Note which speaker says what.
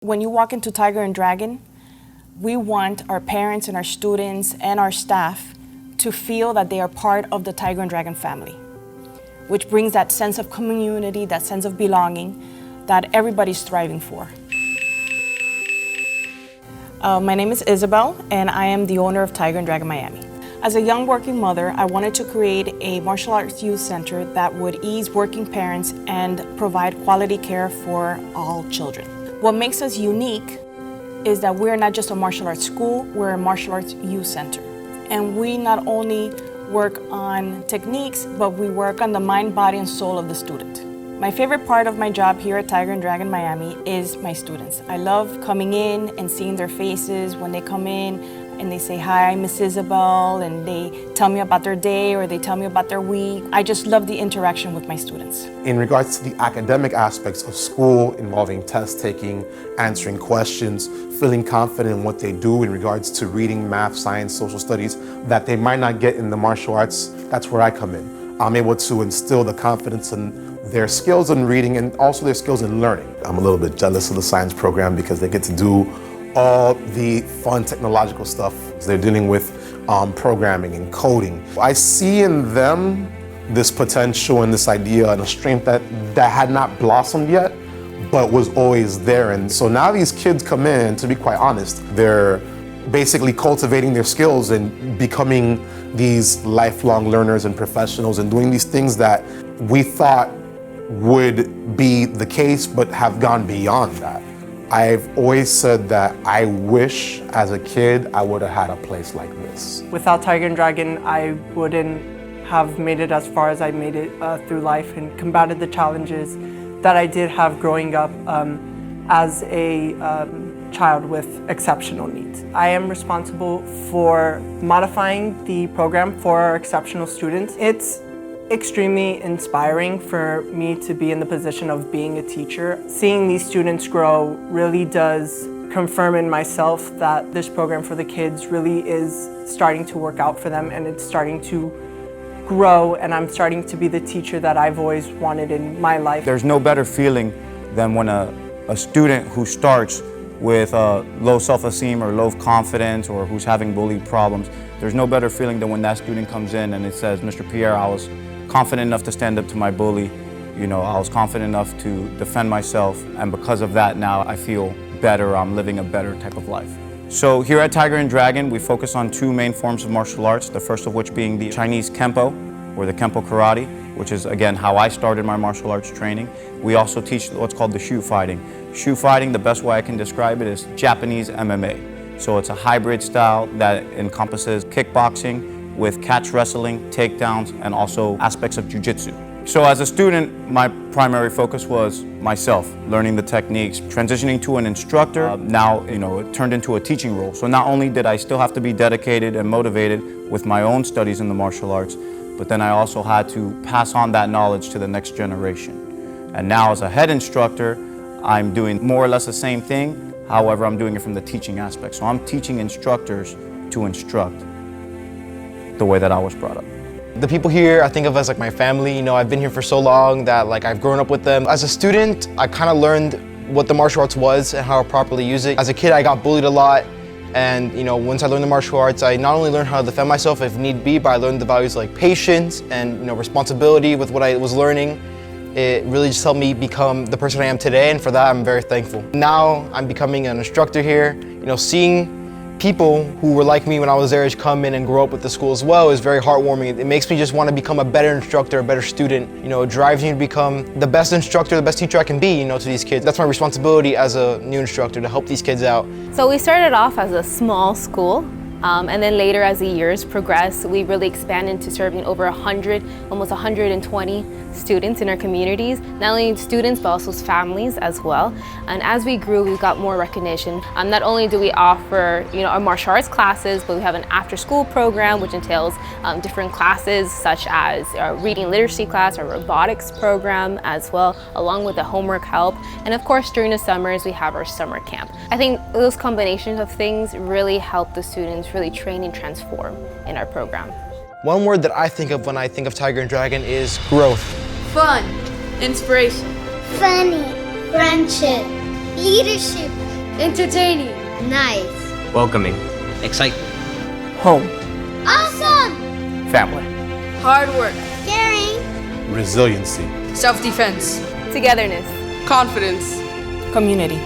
Speaker 1: When you walk into Tiger and Dragon, we want our parents and our students and our staff to feel that they are part of the Tiger and Dragon family, which brings that sense of community, that sense of belonging that everybody's striving for. My name is Isabel, and I am the owner of Tiger and Dragon Miami. As a young working mother, I wanted to create a martial arts youth center that would ease working parents and provide quality care for all children. What makes us unique is that we're not just a martial arts school, we're a martial arts youth center. And we not only work on techniques, but we work on the mind, body, and soul of the student. My favorite part of my job here at Tiger and Dragon Miami is my students. I love coming in and seeing their faces when they come in and they say, "Hi, Miss Isabel," and they tell me about their day or they tell me about their week. I just love the interaction with my students.
Speaker 2: In regards to the academic aspects of school involving test taking, answering questions, feeling confident in what they do in regards to reading, math, science, social studies that they might not get in the martial arts, that's where I come in. I'm able to instill the confidence in their skills in reading and also their skills in learning. I'm a little bit jealous of the science program because they get to do all the fun technological stuff. They're dealing with programming and coding. I see in them this potential and this idea and a strength that had not blossomed yet, but was always there. And so now these kids come in, to be quite honest, they're basically cultivating their skills and becoming these lifelong learners and professionals and doing these things that we thought would be the case, but have gone beyond that. I've always said that I wish as a kid I would have had a place like this.
Speaker 3: Without Tiger and Dragon, I wouldn't have made it as far as I made it through life and combated the challenges that I did have growing up as a child with exceptional needs. I am responsible for modifying the program for our exceptional students. It's extremely inspiring for me to be in the position of being a teacher. Seeing these students grow really does confirm in myself that this program for the kids really is starting to work out for them and it's starting to grow, and I'm starting to be the teacher that I've always wanted in my life.
Speaker 4: There's no better feeling than when a student who starts with low self-esteem or low confidence or who's having bully problems, there's no better feeling than when that student comes in and it says, "Mr. Pierre, I was confident enough to stand up to my bully. You know, I was confident enough to defend myself, and because of that now I feel better, I'm living a better type of life." So here at Tiger and Dragon, we focus on two main forms of martial arts, the first of which being the Chinese Kempo, or the Kempo Karate, which is again how I started my martial arts training. We also teach what's called the Shu Fighting. Shu Fighting, the best way I can describe it is Japanese MMA. So it's a hybrid style that encompasses kickboxing with catch wrestling, takedowns, and also aspects of jiu-jitsu. So as a student, my primary focus was myself, learning the techniques, transitioning to an instructor. Now, it turned into a teaching role. So not only did I still have to be dedicated and motivated with my own studies in the martial arts, but then I also had to pass on that knowledge to the next generation. And now as a head instructor, I'm doing more or less the same thing. However, I'm doing it from the teaching aspect. So I'm teaching instructors to instruct the way that I was brought up.
Speaker 5: The people here I think of as like my family. I've been here for so long that I've grown up with them. As a student, I kind of learned what the martial arts was and how to properly use it. As a kid, I got bullied a lot. And once I learned the martial arts, I not only learned how to defend myself if need be, but I learned the values like patience and responsibility with what I was learning. It really just helped me become the person I am today, and for that I'm very thankful. Now I'm becoming an instructor here. Seeing people who were like me when I was there come in and grow up with the school as well is very heartwarming. It makes me just want to become a better instructor, a better student. It drives me to become the best instructor, the best teacher I can be, to these kids. That's my responsibility as a new instructor, to help these kids out.
Speaker 6: So we started off as a small school, and then later as the years progressed, we really expanded to serving over 100, almost 120 students in our communities, not only students but also families as well. And as we grew, we got more recognition. Not only do we offer our martial arts classes, but we have an after-school program which entails different classes such as our reading literacy class, our robotics program as well, along with the homework help. And of course during the summers we have our summer camp. I think those combinations of things really help the students really train and transform in our program.
Speaker 5: One word that I think of when I think of Tiger and Dragon is growth.
Speaker 7: Fun, inspiration,
Speaker 8: funny, friendship, leadership,
Speaker 7: Entertaining. Nice.
Speaker 8: Welcoming. Excitement.
Speaker 3: Home.
Speaker 7: Awesome.
Speaker 4: Family.
Speaker 9: Hard work.
Speaker 7: Caring.
Speaker 2: Resiliency.
Speaker 9: Self-defense.
Speaker 6: Togetherness.
Speaker 9: Confidence.
Speaker 1: Community.